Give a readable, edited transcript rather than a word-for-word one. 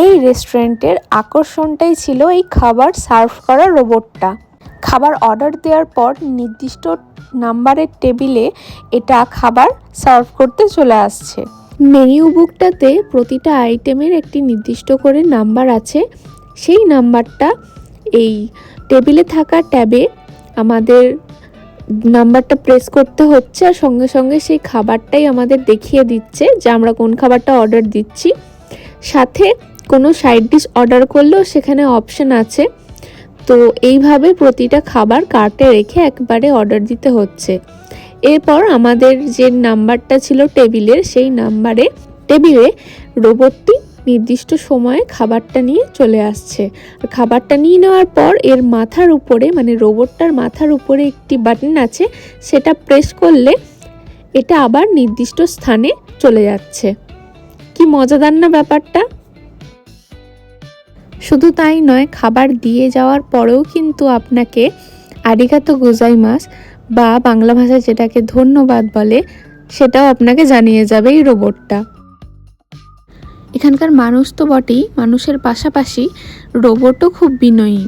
এই রেস্টুরেন্টের আকর্ষণটাই ছিল এই খাবার সার্ভ করা রোবটটা। খাবার অর্ডার দেওয়ার পর নির্দিষ্ট নাম্বারের টেবিলে এটা খাবার সার্ভ করতে চলে আসছে। মেনু বুকটাতে প্রতিটা আইটেমের একটি নির্দিষ্ট করে নাম্বার আছে। সেই নাম্বারটা এই টেবিলে থাকা ট্যাবে আমাদের নাম্বারটা প্রেস করতে হচ্ছে, আর সঙ্গে সঙ্গে সেই খাবারটাই আমাদের দেখিয়ে দিচ্ছে যে আমরা কোন খাবারটা অর্ডার দিচ্ছি। সাথে কোনো সাইড ডিশ অর্ডার করলেও সেখানে অপশন আছে। তো এইভাবে প্রতিটা খাবার কার্টে রেখে একবারে অর্ডার দিতে হচ্ছে। এরপর আমাদের যে নাম্বারটা ছিল টেবিলের, সেই টেবিলে রোবটটি নির্দিষ্ট সময়ে খাবারটা নিয়ে চলে আসছে। আর খাবারটা নিয়ে নেওয়ার পর এর মাথার উপরে, মানে রোবটটার মাথার উপরে একটি বাটন আছে, সেটা প্রেস করলে এটা আবার নির্দিষ্ট স্থানে চলে যাচ্ছে। কি মজাদার না ব্যাপারটা! শুধু তাই নয়, খাবার দিয়ে যাওয়ার পরেও কিন্তু আপনাকে আরিগাতো গোজাইমাস বা বাংলা ভাষায় যেটাকে ধন্যবাদ বলে, সেটাও আপনাকে জানিয়ে যাবে এই রোবটটা। এখানকার মানুষ তো বটেই, মানুষের পাশাপাশি রোবটও খুব বিনয়ী।